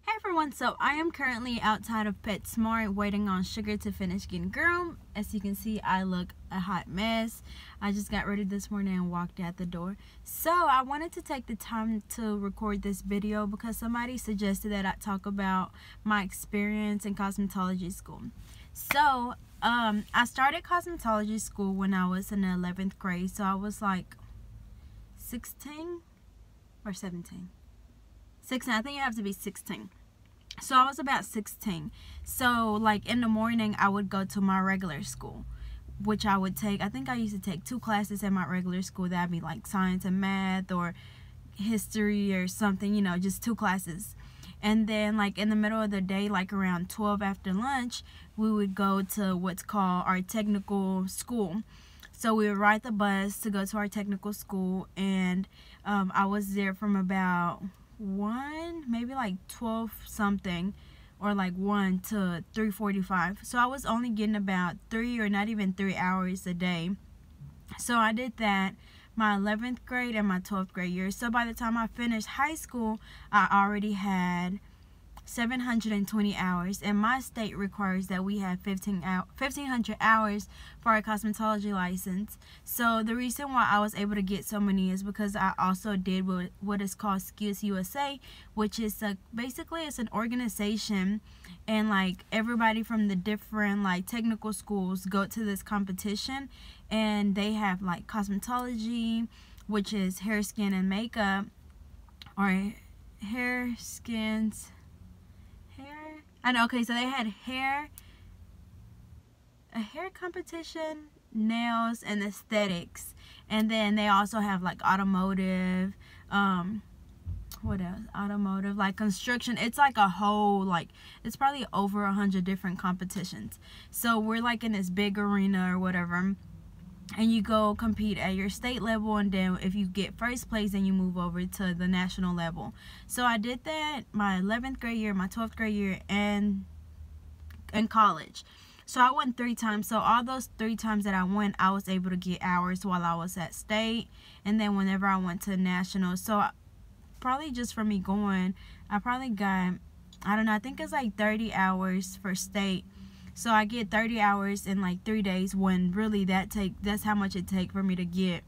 Hey everyone, so I am currently outside of PetSmart waiting on Sugar to finish getting groomed. As you can see, I look a hot mess. I just got ready this morning and walked out the door. So I wanted to take the time to record this video because somebody suggested that I talk about my experience in cosmetology school. So I started cosmetology school when I was in the 11th grade, so I was like 16 or 17. 16, I think you have to be 16. So I was about 16. So like in the morning I would go to my regular school, which I would take, I think I used to take 2 classes at my regular school. That'd be like science and math or history or something, you know, just 2 classes. And then like in the middle of the day, like around 12 after lunch, we would go to what's called our technical school. So we would ride the bus to go to our technical school, and I was there from about 1, maybe like 12 something, or like 1 to 3:45. So I was only getting about 3 or not even 3 hours a day. So I did that my 11th grade and my 12th grade year. So by the time I finished high school, I already had 720 hours, and my state requires that we have 1,500 hours for our cosmetology license. So the reason why I was able to get so many is because I also did what is called Skills USA, which is basically it's an organization, and like everybody from the different like technical schools go to this competition, and they have like cosmetology, which is hair, skin, and makeup, or hair, skins. Okay, so they had a hair competition, nails, and aesthetics, and then they also have like automotive, what else? Automotive, like construction. It's like a whole, like, it's probably over 100 different competitions. So we're like in this big arena or whatever, and you go compete at your state level, and then if you get first place, then you move over to the national level. So I did that my 11th grade year, my 12th grade year, and in college. So I went 3 times. So all those 3 times that I went, I was able to get hours while I was at state, and then whenever I went to national. So probably just for me going, I probably got, I don't know, I think it's like 30 hours for state. So I get 30 hours in like 3 days, when really that's how much it take for me to get,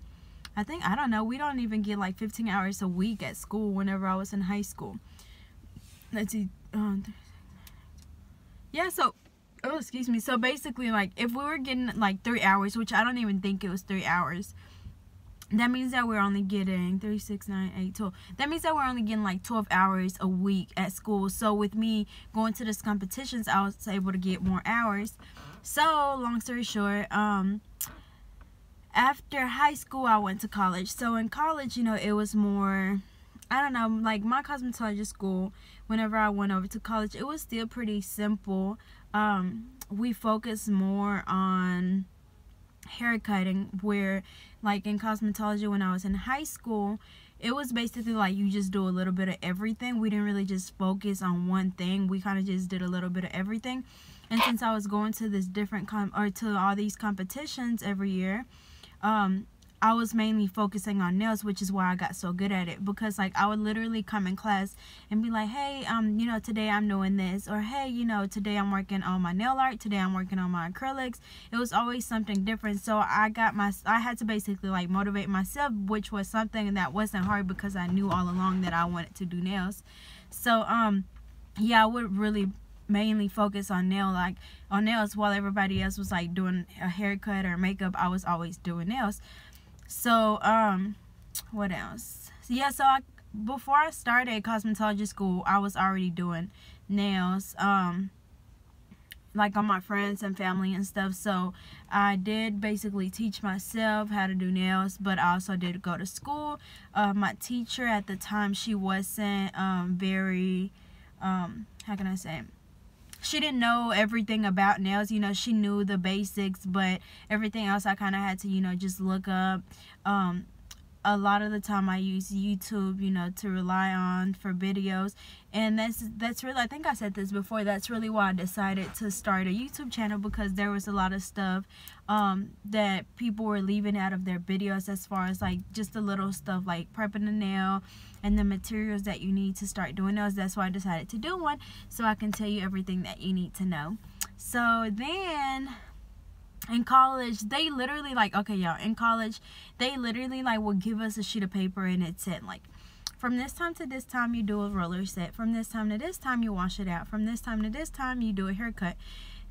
I think, I don't know, we don't even get like 15 hours a week at school whenever I was in high school. Let's see, yeah, so, oh, excuse me. So basically, like, if we were getting like 3 hours, which I don't even think it was 3 hours, that means that we're only getting 3, 6, 9, 8, 12. That means that we're only getting like 12 hours a week at school. So with me going to these competitions, I was able to get more hours. So long story short, after high school, I went to college. So in college, you know, it was more, I don't know, like my cosmetology school, whenever I went over to college, it was still pretty simple. We focused more on hair cutting, where like in cosmetology when I was in high school, it was basically like you just do a little bit of everything. We didn't really just focus on one thing. We kind of just did a little bit of everything. And since I was going to this different to all these competitions every year, I was mainly focusing on nails, which is why I got so good at it. Because like I would literally come in class and be like, hey, you know, today I'm doing this, or hey, you know, today I'm working on my nail art, today I'm working on my acrylics. It was always something different. So I had to basically like motivate myself, which was something that wasn't hard because I knew all along that I wanted to do nails. So yeah, I would really mainly focus on nails, while everybody else was like doing a haircut or makeup. I was always doing nails. So what else? Yeah, so before I started cosmetology school, I was already doing nails, like on my friends and family and stuff. So I did basically teach myself how to do nails, but I also did go to school. My teacher at the time, she wasn't very, how can I say it? She didn't know everything about nails. You know, she knew the basics, but everything else I kind of had to, you know, just look up. a lot of the time I use YouTube, you know, to rely on for videos. And that's really, I think I said this before, that's really why I decided to start a YouTube channel, because there was a lot of stuff that people were leaving out of their videos, as far as like just the little stuff like prepping the nail and the materials that you need to start doing those. That's why I decided to do one, so I can tell you everything that you need to know. So then in college, they literally like, okay y'all, in college they literally like will give us a sheet of paper and it said like, from this time to this time you do a roller set, from this time to this time you wash it out, from this time to this time you do a haircut,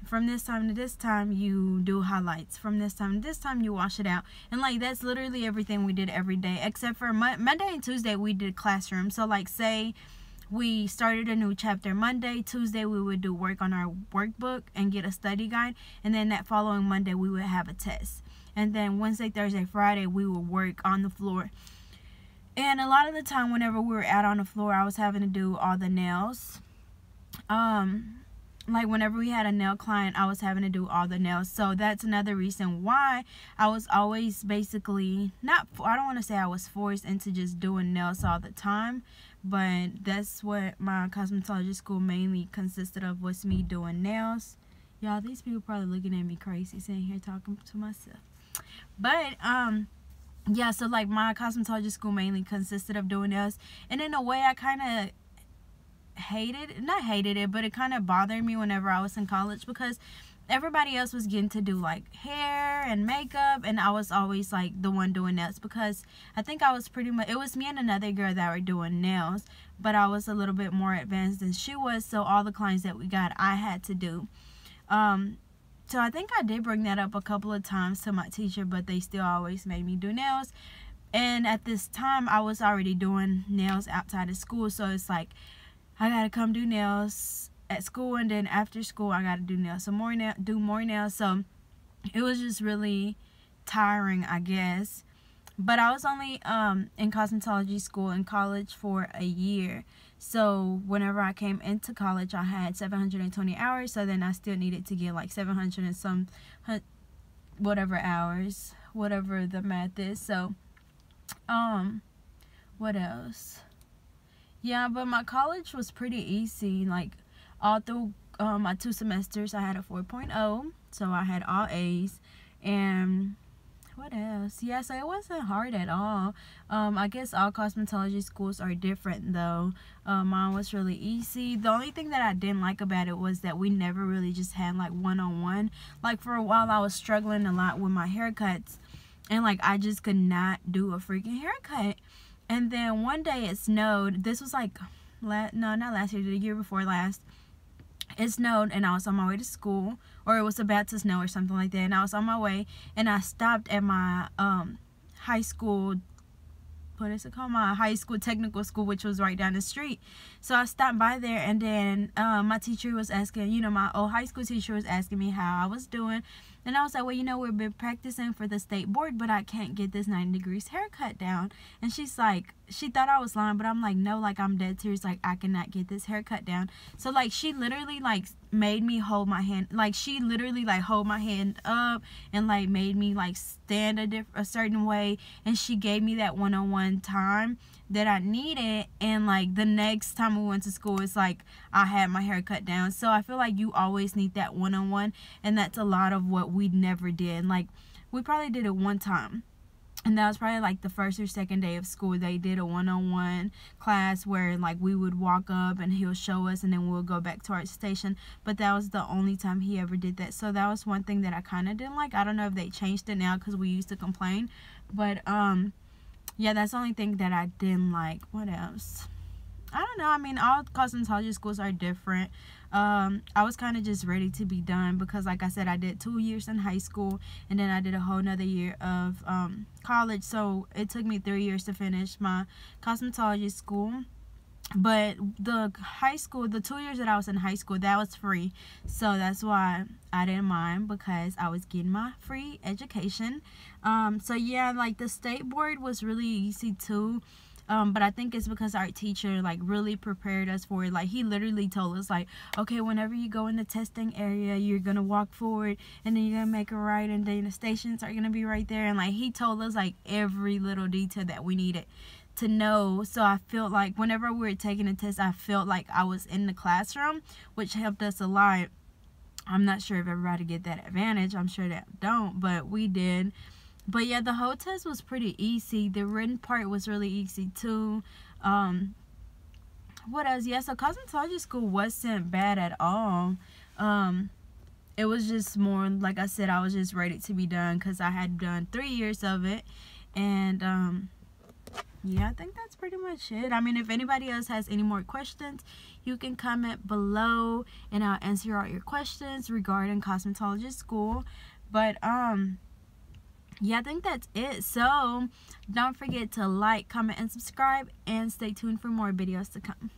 from this time to this time you do highlights, from this time to this time you wash it out. And like, that's literally everything we did every day, except for Monday and Tuesday we did classroom. So like, say we started a new chapter Monday, Tuesday we would do work on our workbook and get a study guide, and then that following Monday we would have a test, and then Wednesday, Thursday, Friday we would work on the floor. And a lot of the time whenever we were out on the floor, I was having to do all the nails. Like whenever we had a nail client, I was having to do all the nails. So that's another reason why I was always basically I don't want to say I was forced into just doing nails all the time, but that's what my cosmetology school mainly consisted of, was me doing nails. Y'all, these people probably looking at me crazy sitting here talking to myself. But yeah, so like my cosmetology school mainly consisted of doing nails. And in a way I kind of not hated it, but it kind of bothered me whenever I was in college, because everybody else was getting to do like hair and makeup, and I was always like the one doing nails, because I think I was pretty much, it was me and another girl that were doing nails, but I was a little bit more advanced than she was, so all the clients that we got I had to do. So I think I did bring that up a couple of times to my teacher, but they still always made me do nails. And at this time I was already doing nails outside of school, so it's like I gotta come do nails at school, and then after school I gotta do nails, so do more nails. So it was just really tiring, I guess. But I was only in cosmetology school in college for a year, so whenever I came into college I had 720 hours, so then I still needed to get like 700 and some whatever hours, whatever the math is. So what else? Yeah, but my college was pretty easy. Like all through my 2 semesters I had a 4.0, so I had all A's. And what else? Yeah, so it wasn't hard at all. I guess all cosmetology schools are different though. Mine was really easy. The only thing that I didn't like about it was that we never really just had like one-on-one. Like for a while I was struggling a lot with my haircuts, and like I just could not do a freaking haircut. And then one day it snowed. This was like, no, not last year, the year before last. It snowed and I was on my way to school, or it was about to snow or something like that. And I was on my way and I stopped at my high school, what is it called? My high school technical school, which was right down the street. So I stopped by there, and then my teacher was asking, you know, my old high school teacher was asking me how I was doing. And I was like, well, you know, we've been practicing for the state board, but I can't get this 90 degrees haircut down. And she's like, she thought I was lying, but I'm like, no, like I'm dead serious. Like I cannot get this haircut down. So like she literally like made me hold my hand. Like she literally like hold my hand up and like made me like stand a certain way. And she gave me that one-on-one time that I needed. And like the next time we went to school, it's like I had my hair cut down. So I feel like you always need that one-on-one, and that's a lot of what we never did. Like we probably did it one time, and that was probably like the first or second day of school. They did a one-on-one class where like we would walk up and he'll show us, and then we'll go back to our station. But that was the only time he ever did that. So that was one thing that I kind of didn't like. I don't know if they changed it now, because we used to complain, but yeah, that's the only thing that I didn't like. What else? I don't know. I mean, all cosmetology schools are different. I was kind of just ready to be done, because like I said, I did 2 years in high school, and then I did a whole nother year of college. So it took me 3 years to finish my cosmetology school. But the high school, the 2 years that I was in high school, that was free. So that's why I didn't mind, because I was getting my free education. So yeah, like the state board was really easy too. But I think it's because our teacher like really prepared us for it. Like he literally told us like, okay, whenever you go in the testing area, you're gonna walk forward and then you're gonna make a right, and then the stations are gonna be right there. And like he told us like every little detail that we needed to know. So I felt like whenever we were taking a test, I felt like I was in the classroom, which helped us a lot. I'm not sure if everybody get that advantage. I'm sure that don't, but we did. But yeah, the whole test was pretty easy. The written part was really easy too. What else? Yeah, so cosmetology school wasn't bad at all. It was just more, like I said, I was just ready to be done because I had done 3 years of it. And yeah, I think that's pretty much it. I mean, if anybody else has any more questions, you can comment below and I'll answer all your questions regarding cosmetology school. But yeah, I think that's it. So don't forget to like, comment, and subscribe, and stay tuned for more videos to come.